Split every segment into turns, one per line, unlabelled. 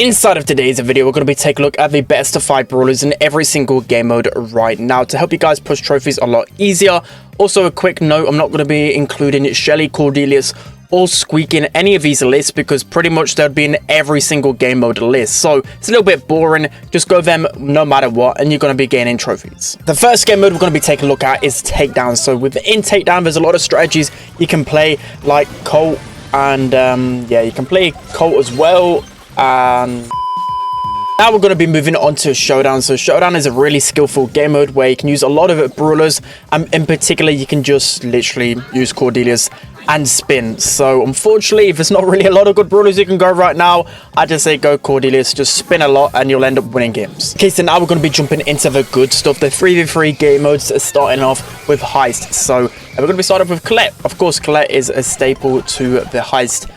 Inside of today's video, we're going to be taking a look at the best of 5 brawlers in every single game mode right now to help you guys push trophies a lot easier. Also, a quick note, I'm not going to be including Shelly, Cordelius, or Squeak in any of these lists because pretty much they'll be in every single game mode list. So it's a little bit boring. Just go them no matter what, and you're going to be gaining trophies. The first game mode we're going to be taking a look at is Takedown. So within Takedown, there's a lot of strategies you can play, like Colt, and yeah, you can play Colt as well. Now we're going to be moving on to Showdown. So Showdown is a really skillful game mode where you can use a lot of brawlers, and in particular you can just literally use Cordelius and spin. So unfortunately, if there's not really a lot of good brawlers you can go right now, I just say go Cordelius, just spin a lot and you'll end up winning games. Okay, so now we're going to be jumping into the good stuff. The 3v3 game modes are starting off with Heist. So we're going to be starting off with Colette. Of course, Colette is a staple to the Heist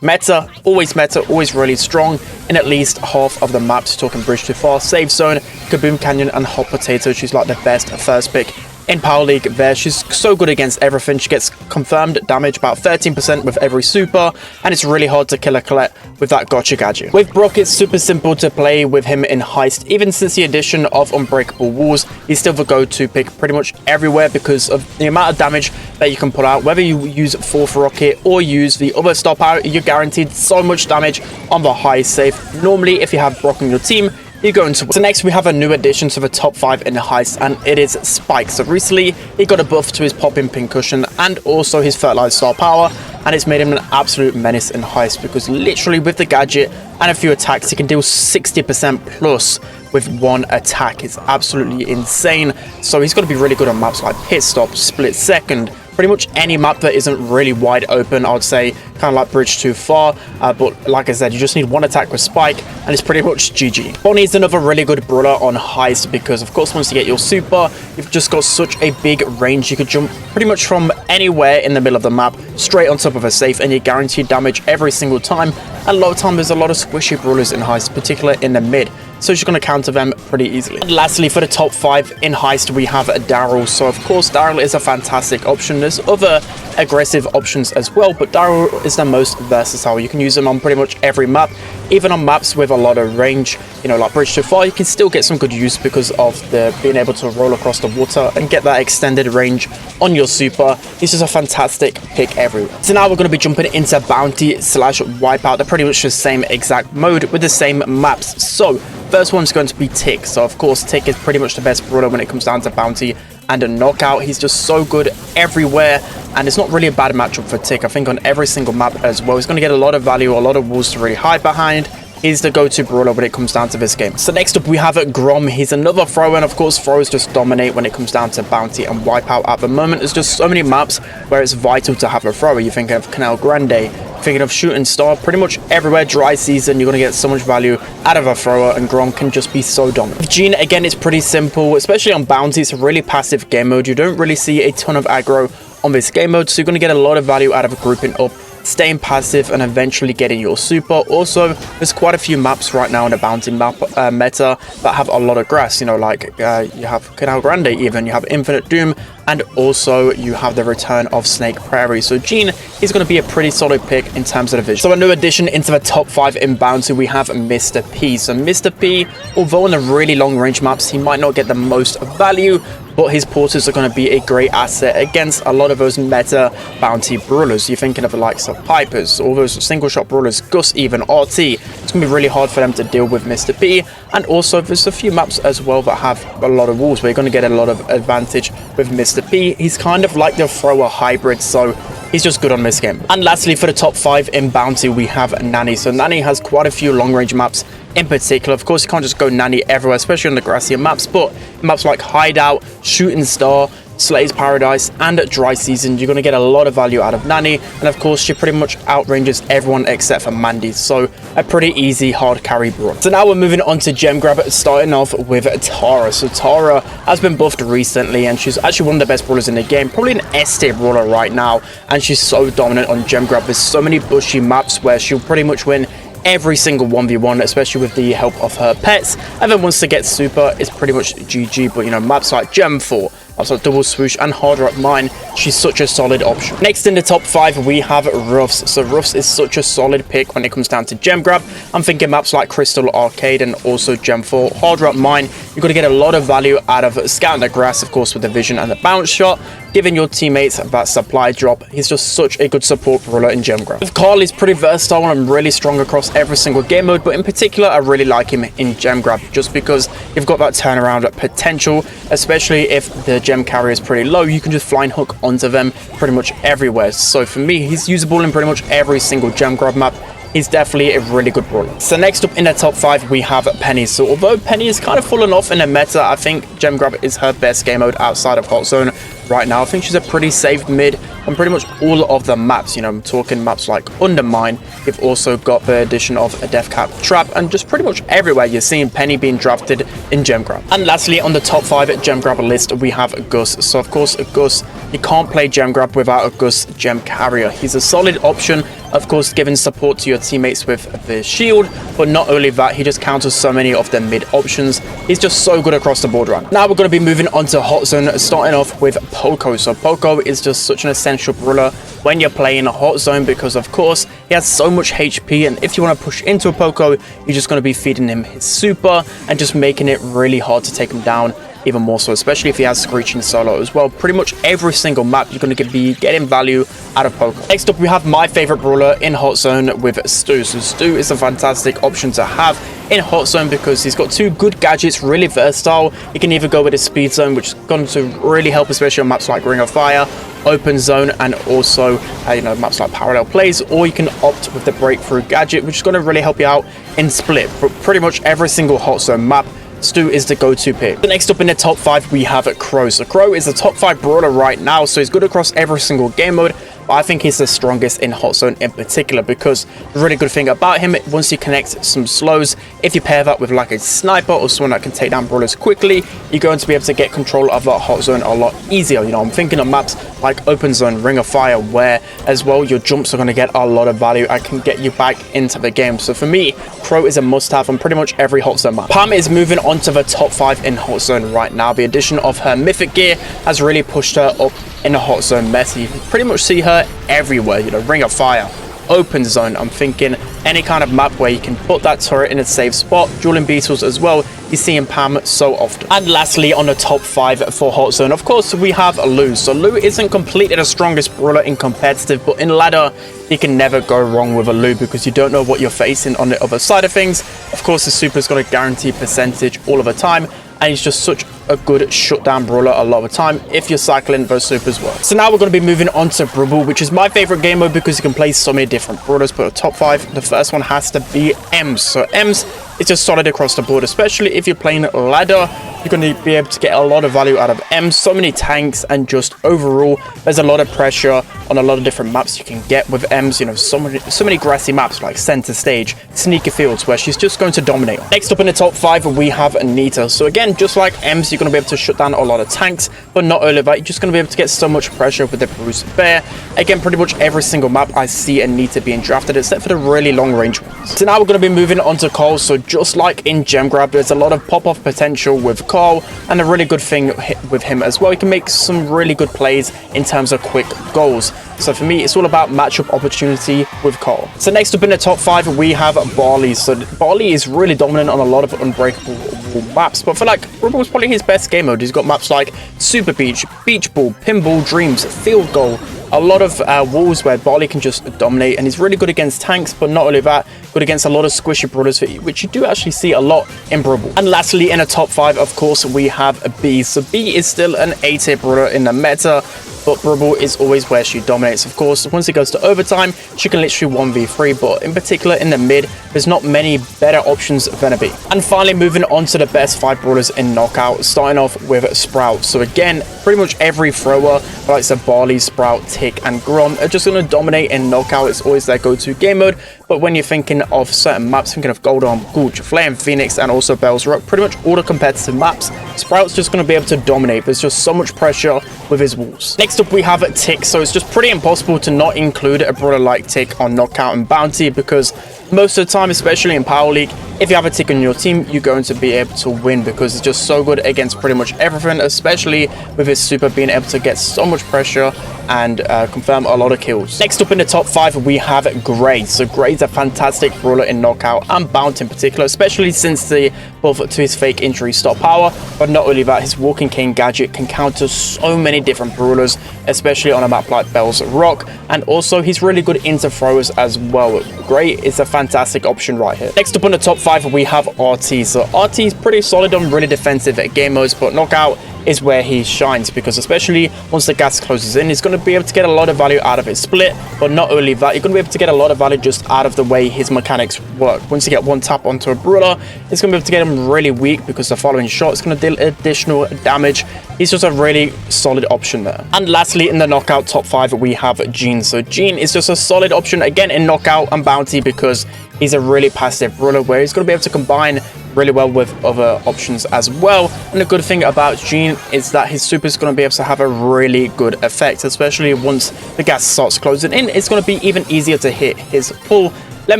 meta, always really strong in at least half of the maps. Talking Bridge Too Far, Safe Zone, Kaboom Canyon, and Hot Potato. She's like the best first pick in Power League there. She's so good against everything. She gets confirmed damage about 13% with every super, and it's really hard to kill a Colette with that gotcha gadget. With Brock, it's super simple to play with him in Heist. Even since the addition of Unbreakable Walls, he's still the go-to pick pretty much everywhere because of the amount of damage that you can pull out. Whether you use 4th Rocket or use the other star power, you're guaranteed so much damage on the Heist safe. Normally, if you have Brock on your team, you're going to win. So next we have a new addition to the top 5 in the Heist, and it is Spike. So recently he got a buff to his popping pincushion and also his fertilized star power, and it's made him an absolute menace in Heist because literally with the gadget and a few attacks he can deal 60% plus with one attack. It's absolutely insane. So he's got to be really good on maps like Pit Stop, Split Second, pretty much any map that isn't really wide open. I would say kind of like Bridge Too Far, but like I said, you just need one attack with Spike and it's pretty much GG. Bonnie is another really good brawler on Heist because of course once you get your super, you've just got such a big range. You could jump pretty much from anywhere in the middle of the map straight on top of a safe, and you guarantee damage every single time. And a lot of time there's a lot of squishy brawlers in Heist, particularly in the mid, so she's going to counter them pretty easily. And lastly, for the top 5 in Heist, we have Daryl. So of course Daryl is a fantastic option. There's other aggressive options as well, but Daryl is the most versatile. You can use him on pretty much every map, even on maps with a lot of range, you know, like Bridge Too Far. You can still get some good use because of the being able to roll across the water and get that extended range on your super. This is a fantastic pick everywhere. So now we're going to be jumping into Bounty / Wipeout. They're pretty much the same exact mode with the same maps. So first one's going to be Tick. So of course Tick is pretty much the best brawler when it comes down to Bounty and a knockout. He's just so good everywhere, and it's not really a bad matchup for Tick. I think on every single map as well, he's going to get a lot of value, a lot of walls to really hide behind. He's the go-to brawler when it comes down to this game. So next up we have Grom. He's another thrower, and of course throwers just dominate when it comes down to Bounty and Wipeout at the moment. There's just so many maps where it's vital to have a thrower. You think of Canal Grande, thinking of Shooting Star, pretty much everywhere. Dry season, you're going to get so much value out of a thrower, and Grom can just be so dominant. With Regina, again, it's pretty simple, especially on Bounty. It's a really passive game mode. You don't really see a ton of aggro on this game mode, so you're going to get a lot of value out of grouping up, staying passive, and eventually getting your super. Also, there's quite a few maps right now in the Bounty map meta that have a lot of grass, you know, like you have Canal Grande, even you have Infinite Doom, and also you have the return of Snake Prairie. So Gene is going to be a pretty solid pick in terms of the vision. So a new addition into the top 5 in Bounty, we have Mr. P. So Mr. P, although in the really long range maps he might not get the most value, but his portals are going to be a great asset against a lot of those meta Bounty brawlers. You're thinking of the likes of Pipers, all those single shot brawlers, Gus, even RT. It's going to be really hard for them to deal with Mr. P. And also there's a few maps as well that have a lot of walls where you're going to get a lot of advantage with Mr. P. He's kind of like the thrower hybrid, so he's just good on this game. And lastly, for the top 5 in Bounty, we have Nanny. So Nanny has quite a few long range maps in particular. Of course, you can't just go Nanny everywhere, especially on the grassier maps, but maps like Hideout, Shooting Star, Slay's Paradise, and Dry Season, you're going to get a lot of value out of Nanny. And of course, she pretty much outranges everyone except for Mandy, so a pretty easy hard carry brawl. So now we're moving on to Gem Grab, starting off with Atara. So Tara has been buffed recently, and she's actually one of the best brawlers in the game, probably an S-tier brawler right now, and she's so dominant on Gem Grab. There's so many bushy maps where she'll pretty much win every single 1v1, especially with the help of her pets. And then once they get super, it's pretty much GG. But you know, maps like Gem 4, Also double swoosh and harder up mine. She's such a solid option. Next in the top 5 we have Ruffs. So Ruffs is such a solid pick when it comes down to gem grab. I'm thinking maps like Crystal Arcade and also Gem 4. Harder up mine, you're going to get a lot of value out of scouting the grass, of course, with the vision and the bounce shot, giving your teammates that supply drop. He's just such a good support brawler in gem grab. Carl is pretty versatile and really strong across every single game mode, but in particular I really like him in gem grab just because you've got that turnaround potential, especially if the gem carrier is pretty low. You can just flying hook onto them pretty much everywhere. So for me, he's usable in pretty much every single gem grab map. He's definitely a really good brawler. So next up in the top 5 we have Penny. So although Penny is kind of fallen off in the meta, I think gem grab is her best game mode outside of Hot Zone right now. I think she's a pretty safe mid on pretty much all of the maps. You know, I'm talking maps like Undermine. You've also got the addition of a Death Cap Trap, and just pretty much everywhere you're seeing Penny being drafted in gem grab. And lastly, on the top 5 gem grab list we have Gus. So of course Gus, you can't play gem grab without a Gus gem carrier. He's a solid option, of course, giving support to your teammates with the shield, but not only that, he just counters so many of the mid options. He's just so good across the board right now. We're going to be moving on to Hot Zone, starting off with Poco. So Poco is just such an essential brawler when you're playing a Hot Zone because, of course, he has so much HP, and if you want to push into a Poco, you're just going to be feeding him his super and just making it really hard to take him down. Even more so, especially if he has Screeching Solo as well. Pretty much every single map you're going to be getting value out of Poco. Next up we have my favorite brawler in Hot Zone with Stu. So Stu is a fantastic option to have in Hot Zone because he's got 2 good gadgets, really versatile. You can either go with a Speed Zone, which is going to really help, especially on maps like Ring of Fire, Open Zone, and also you know, maps like Parallel Plays, or you can opt with the Breakthrough gadget, which is going to really help you out in Split. But pretty much every single Hot Zone map, Stu is the go-to pick. Next up in the top 5 we have Crow. So Crow is the top 5 brawler right now, so he's good across every single game mode, but I think he's the strongest in Hot Zone in particular because the really good thing about him, once you connect some slows, if you pair that with like a sniper or someone that can take down brawlers quickly, you're going to be able to get control of that Hot Zone a lot easier. You know, I'm thinking of maps like Open Zone, Ring of Fire, where as well your jumps are going to get a lot of value and can get you back into the game. So for me, Crow is a must-have on pretty much every Hot Zone map. Pam is moving on to the top 5 in Hot Zone right now. The addition of her mythic gear has really pushed her up in the Hot Zone meta. You can pretty much see her everywhere, you know, Ring of Fire, Open Zone. I'm thinking any kind of map where you can put that turret in a safe spot. Dueling Beetles as well, you're seeing Pam so often. And lastly, on the top 5 for Hot Zone, of course, we have Lou. So Lou isn't completely the strongest brawler in competitive, but in ladder, you can never go wrong with a Lou because you don't know what you're facing on the other side of things. Of course, the super is going to guarantee percentage all of the time, and he's just such a good shutdown brawler a lot of the time if you're cycling those supers well. So now we're going to be moving on to Brawl, which is my favorite game mode because you can play so many different brawlers. But top 5, the first one has to be Ems. So Ems is just solid across the board, especially if you're playing ladder. You're going to be able to get a lot of value out of Ems. So many tanks, and just overall there's a lot of pressure on a lot of different maps you can get with Ems. You know, so many grassy maps like Center Stage, Sneaky Fields, where she's just going to dominate. Next up in the top 5 we have Anita. So again, just like Ems, you're going to be able to shut down a lot of tanks, but not only that, you're just going to be able to get so much pressure with the Bruce Bear. Again, pretty much every single map I see Anita being drafted, except for the really long range ones. So now we're going to be moving on to Carl. So just like in gem grab, there's a lot of pop-off potential with Carl, and a really good thing with him as well, he can make some really good plays in terms of quick goals. So for me, it's all about matchup opportunity with Carl. So next up in the top 5 we have Barley. So Barley is really dominant on a lot of unbreakable maps, but I feel like Brawl was probably his best game mode. He's got maps like Super Beach, Beach Ball, Pinball, Dreams, Field Goal, a lot of walls where Barley can just dominate, and he's really good against tanks, but not only that, good against a lot of squishy brawlers, which you do actually see a lot in Brawl. And lastly, in the top 5, of course, we have B. So B is still an A-tier brawler in the meta, but Brawl is always where she dominates. Of course, once it goes to overtime, she can literally 1v3, but in particular in the mid, there's not many better options than a B. And finally, moving on to the best 5 brawlers in Knockout, starting off with Sprout. So again, pretty much every thrower, like Barley, Sprout, Tick, and Grom, are just going to dominate in Knockout. It's always their go-to game mode. But when you're thinking of certain maps, thinking of Gold Arm, Gulch, Flame Phoenix, and also Bell's Rock, pretty much all the competitive maps, Sprout's just going to be able to dominate. There's just so much pressure with his walls. Next up, we have Tick. So it's just pretty impossible to not include a brawler like Tick on Knockout and Bounty, because most of the time, especially in Power League, if you have a Tick on your team, you're going to be able to win because it's just so good against pretty much everything, especially with his super being able to get so much pressure and confirm a lot of kills. Next up in the top 5, we have Grade. So Grade's a fantastic brawler in Knockout and Bounty in particular, especially since the buff to his fake injury stop power. But not only that, his Walking Cane gadget can counter so many different brawlers, especially on a map like Bell's Rock, and also he's really good into throwers as well. Grade is a fantastic option right here. Next up on the top 5, we have RT. So RT is pretty solid on really defensive game modes, but Knockout is where he shines, because especially once the gas closes in, he's going to be able to get a lot of value out of his split. But not only that, you're going to be able to get a lot of value just out of the way his mechanics work. Once you get one tap onto a brawler, it's going to be able to get him really weak, because the following shot is going to deal additional damage. He's just a really solid option there. And lastly, in the Knockout top 5, we have Gene. So Gene is just a solid option again in Knockout and Bounty, because he's a really passive brawler where he's going to be able to combine really well with other options as well. And the good thing about Gene is that his super is going to be able to have a really good effect, especially once the gas starts closing in. It's going to be even easier to hit his pull. Let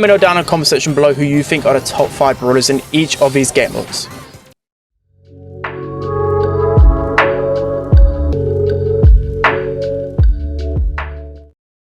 me know down in the comment section below who you think are the top 5 brawlers in each of these game modes.